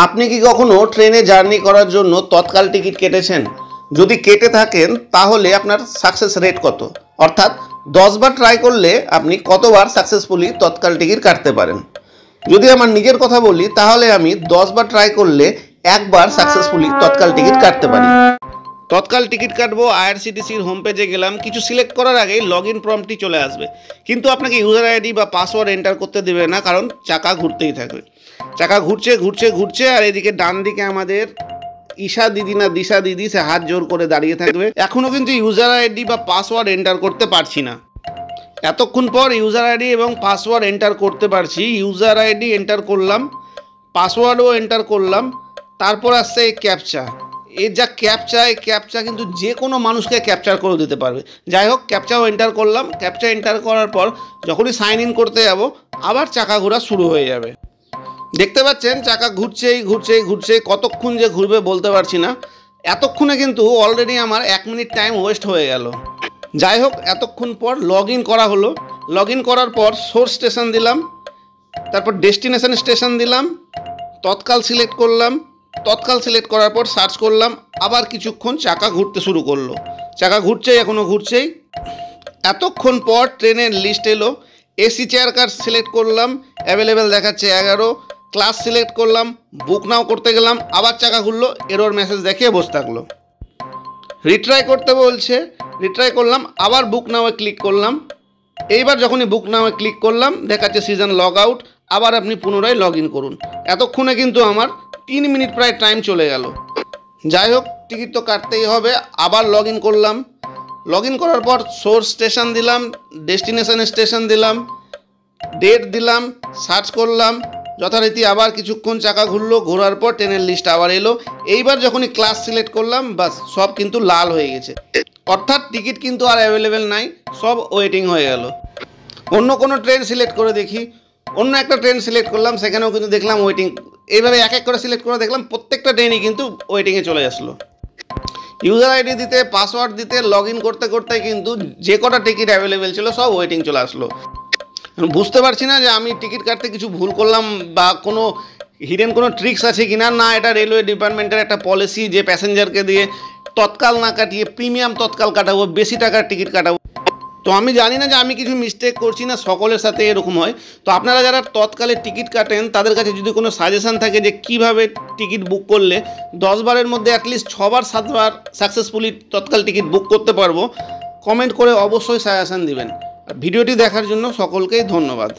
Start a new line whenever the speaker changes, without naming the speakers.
আপনি কি কখনো ট্রেনে জার্নি করার জন্য তৎকাল টিকিট কেটেছেন? যদি কেটে থাকেন তাহলে আপনার সাকসেস রেট কত? অর্থাৎ 10 বার ট্রাই করলে আপনি কতবার সাকসেসফুলি তৎকাল টিকিট কাটতে পারেন? যদি আমার নিজের কথা বলি তাহলে আমি 10 বার ট্রাই করলে একবার সাকসেসফুলি তৎকাল টিকিট কাটতে পারি। তৎকাল টিকিট কাটবো, আইআরসিটিসির হোম পেজে গেলাম, কিছু সিলেক্ট করার আগেই লগ ইন প্রম্পটটি চলে আসবে, কিন্তু আপনাকে ইউজার আইডি বা পাসওয়ার্ড এন্টার করতে দেবে না, কারণ চাকা ঘুরতেই থাকবে। চাকা ঘুরছে ঘুরছে ঘুরছে আর এদিকে ডান দিকে আমাদের ঈশা দিদি না দিশা দিদি সে হাত জোর করে দাঁড়িয়ে থাকবে। এখনও কিন্তু ইউজার আইডি বা পাসওয়ার্ড এন্টার করতে পারছি না। এতক্ষণ পর ইউজার আইডি এবং পাসওয়ার্ড এন্টার করতে পারছি। ইউজার আইডি এন্টার করলাম, পাসওয়ার্ডও এন্টার করলাম, তারপর আসছে এই ক্যাপচা। এই যা ক্যাপচা, এই ক্যাপচা কিন্তু যে কোনো মানুষকে ক্যাপচার করে দিতে পারবে। যাই হোক, ক্যাপচাও এন্টার করলাম। ক্যাপচা এন্টার করার পর যখনই সাইন ইন করতে যাব আবার চাকা ঘোরা শুরু হয়ে যাবে। দেখতে পাচ্ছেন চাকা ঘুরছেই ঘুরছেই ঘুরছে, কতক্ষণ যে ঘুরবে বলতে পারছি না। এতক্ষণে কিন্তু অলরেডি আমার 1 মিনিট টাইম ওয়েস্ট হয়ে গেল। যাই হোক, এতক্ষণ পর লগ ইন করা হলো। লগ ইন করার পর সোর্স স্টেশন দিলাম, তারপর ডেস্টিনেশন স্টেশন দিলাম, তৎকাল সিলেক্ট করলাম। তৎকাল সিলেক্ট করার পর সার্চ করলাম, আবার কিছুক্ষণ চাকা ঘুরতে শুরু করলো। চাকা ঘুরছেই, এখনও ঘুরছেই। এতক্ষণ পর ট্রেনের লিস্ট এলো। এসি চেয়ার কার সিলেক্ট করলাম, অ্যাভেলেবেল দেখাচ্ছে 11। ক্লাস সিলেক্ট করলাম, বুক নাও করতে গেলাম, আবার চাকা ঘুরলো, এরর মেসেজ দেখিয়ে বসে থাকলো। রিট্রাই করতে বলছে, রিট্রাই করলাম, আবার বুক নাওয়ে ক্লিক করলাম। এইবার যখনই বুক নাওয়ে ক্লিক করলাম দেখাচ্ছে সিজন লগ আউট, আবার আপনি পুনরায় লগ ইন করুন। এতক্ষণে কিন্তু আমার 3 মিনিট প্রায় টাইম চলে গেল। যাই হোক, টিকিট তো কাটতেই হবে। আবার লগ ইন করলাম। লগ ইন করার পর সোর্স স্টেশন দিলাম, ডেস্টিনেশন স্টেশন দিলাম, ডেট দিলাম, সার্চ করলাম। যথারীতি আবার কিছুক্ষণ চাকা ঘুরলো, ঘোরার পর ট্রেনের লিস্ট আবার এলো। এইবার যখনই ক্লাস সিলেক্ট করলাম, বাস সব কিন্তু লাল হয়ে গেছে, অর্থাৎ টিকিট কিন্তু আর অ্যাভেলেবেল নাই, সব ওয়েটিং হয়ে গেল। অন্য কোনো ট্রেন সিলেক্ট করে দেখি। অন্য একটা ট্রেন সিলেক্ট করলাম, সেখানেও কিন্তু দেখলাম ওয়েটিং। এইভাবে এক এক করে সিলেক্ট করে দেখলাম, প্রত্যেকটা ট্রেনই কিন্তু ওয়েটিংয়ে চলে আসলো। ইউজার আইডি দিতে, পাসওয়ার্ড দিতে, লগ ইন করতে করতে কিন্তু যে কটা টিকিট অ্যাভেলেবেল ছিল সব ওয়েটিং চলে আসলো। বুঝতে পারছি না যে আমি টিকিট কাটতে কিছু ভুল করলাম বা কোনো হিডেন কোনো ট্রিক্স আছে কি না। এটা রেলওয়ে ডিপার্টমেন্টের একটা পলিসি যে প্যাসেঞ্জারকে দিয়ে তৎকাল না কাটিয়ে প্রিমিয়াম তৎকাল কাটাবো, বেশি টাকার টিকিট কাটাবো। তো আমি জানি না যে আমি কিছু মিস্টেক করছি না, সকলের সাথে এরকম হয়। তো আপনারা যারা তৎকালে টিকিট কাটেন তাদের কাছে যদি কোনো সাজেশান থাকে যে কিভাবে টিকিট বুক করলে 10 বারের মধ্যে অ্যাটলিস্ট 6 বার 7 বার সাকসেসফুলি তৎকাল টিকিট বুক করতে পারবো, কমেন্ট করে অবশ্যই সাজেশান দিবেন। ভিডিওটি দেখার জন্য সকলকেই ধন্যবাদ।